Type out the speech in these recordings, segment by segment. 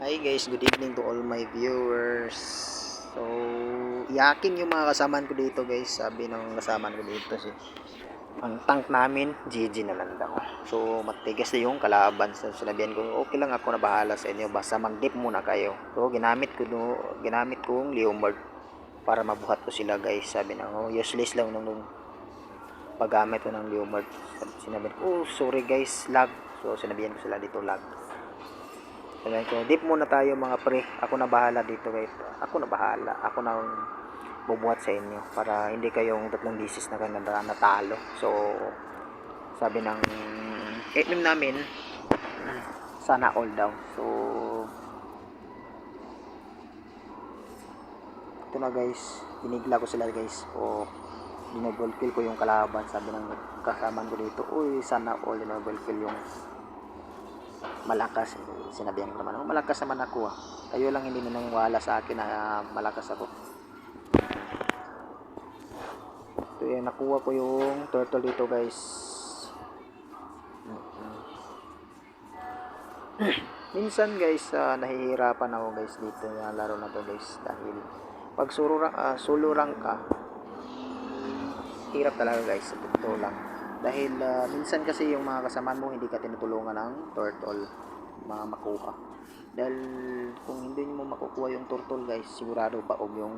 Hi guys, good evening to all my viewers. So, iyakin yung mga kasamaan ko dito guys. Sabi ng kasamaan ko dito ang tank namin, GG naman daw. So, matigas na yung kalaban. So, sinabihan ko, okay lang ako na bahala sa inyo. Basta mag-dip muna kayo. So, ginamit kong Leomord para mabuhat ko sila guys. Sabi na, useless lang nung paggamit ko ng Leomord. Sinabi ko, sorry guys, lag. So, sinabihan ko sila dito, lag. Sabi ko, dip muna tayo mga pre. Ako na bahala dito guys. Ako na bahala. Ako na bubuhat sa inyo para hindi kayong tatlong bisis na kayo natalo. So, sabi ng team namin, sana all daw. So, ito na guys. Binigla ko sila guys. O, dinouble kill ko yung kalaban. Sabi ng kasamaan ko dito, uy, sana all dinouble kill yung malakas. Sinabihan ko naman, malakas naman ako ah. Kayo lang hindi naniniwala sa akin na malakas ako. Ito yung nakuha ko yung turtle dito guys. Minsan guys, nahihirapan ako guys dito na laro na to guys. Dahil pag solo rank ka, hirap talaga guys. Totoo lang. Dahil minsan kasi yung mga kasamaan mo hindi ka tinutulungan ng turtle makuha. Dahil kung hindi mo makukuha yung turtle guys, sigurado baog yung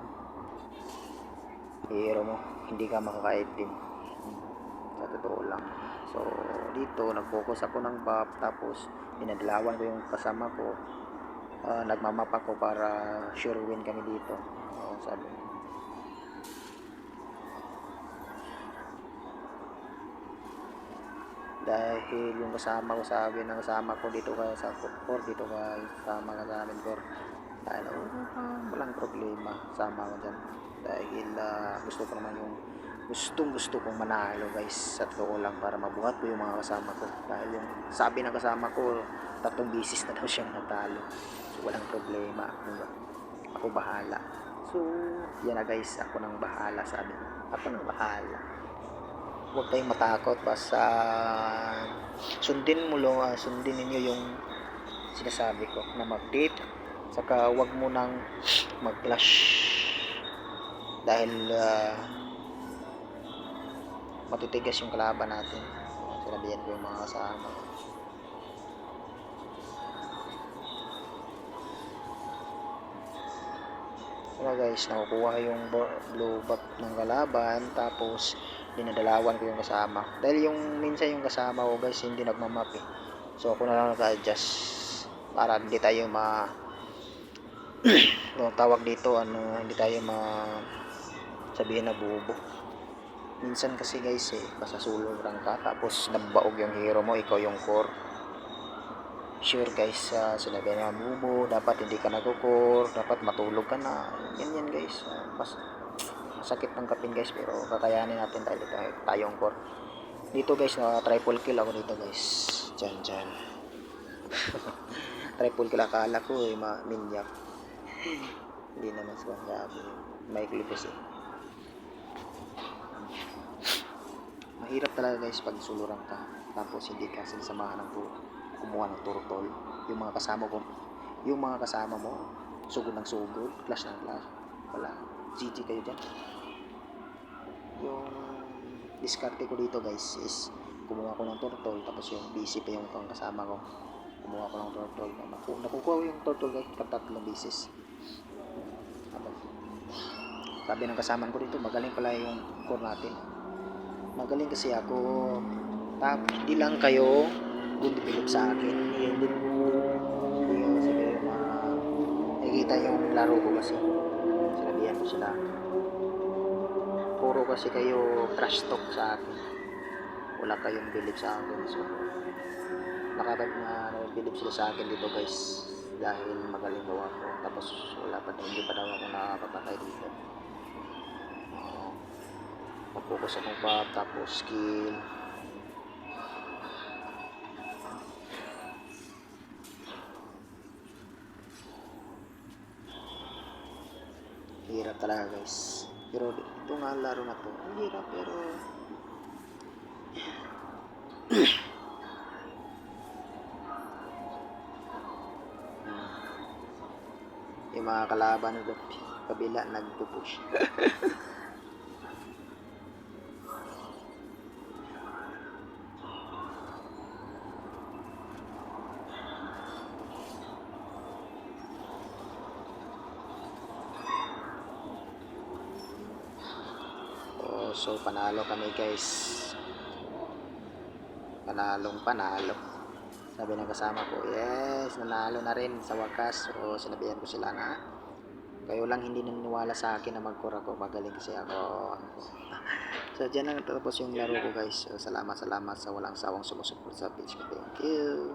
hero mo, hindi ka makaka-item sa totoo lang. So dito nag-focus ako ng buff, tapos dinadalawan ko yung kasama ko, nagmamap ako para sure win kami dito. Sabi dahil yung kasama ko, sabi ng kasama ko, dito ka sa core, dito ka sama ka sa amin core. Ano, walang problema, sama ko dyan. Dahil gusto ko naman yung gusto kong manalo guys, sa totoo lang, para mabuhat ko yung mga kasama ko. Dahil yung sabi ng kasama ko, 3 bisis na daw siyang natalo. So walang problema, ako bahala. So yan na guys, ako nang bahala, sabi. Ako nang bahala. Huwag kayong matakot, basta sundin ninyo yung sinasabi ko na mag-date, saka huwag mo nang mag-flash dahil matitigas yung kalaban natin. Sinabihan ko yung mga kasama. So guys, nakukuha yung blue buff ng kalaban, tapos dinadalawan ko yung kasama. Dahil yung minsan yung kasama ko guys hindi nagmamap eh. So ako na lang nag-adjust para hindi tayo yung tawag dito, hindi tayo sabihin na bubo. Minsan kasi guys basta solo lang ka, tapos nabaog yung hero mo, ikaw yung core. Sure guys, sinabi na bubo, dapat hindi ka nag-core, dapat matulog ka na. Yan guys, masakit ng kapin guys, pero kakayanin natin dahil tayong core. Dito guys, triple kill ako dito guys. Dyan. Triple kill, akala ko minyak. Hindi naman sabi. May clip kasi. Mahirap talaga guys pag suluran ka, tapos hindi ka sinasamahan ng kumuha ng turtle. Yung mga kasama mo sugod ng sugod, clash ng clash, wala, GG kayo dyan. Yung diskarte ko dito guys is kumuha ko ng turtle, tapos yung busy pa yung kasama ko, kumuha ko ng turtle, nakukuha ko yung turtle guys 3 beses. Sabi ng kasamaan ko dito, magaling pala yung core natin. Magaling kasi ako, tapos hindi lang kayo good develop sa akin. Hindi kasi kayo nakikita yung laro ko kasi. Sinabihan ko sila, puro kasi kayo trash talk sa akin, wala kayong believe sa akin. So nabilib sila sa akin dito guys, dahil magaling daw ako, tapos hindi pa daw ako nakapatay dito. Mag-focus akong pop, tapos skill. Hirap talaga guys, pero ito nga laro na to, hirap pero Yung mga kalaban na kabila nagpupush. Oh, so panalo kami guys. Panalo. Sabi ng kasama ko, yes, nanalo na rin sa wakas. So sinabihan ko sila na kayo lang hindi naniniwala sa akin na mag-core ako, magaling kasi ako. So dyan na natapos yung laro ko guys. So, salamat sa walang sawang sumusuport sa page ko. Thank you.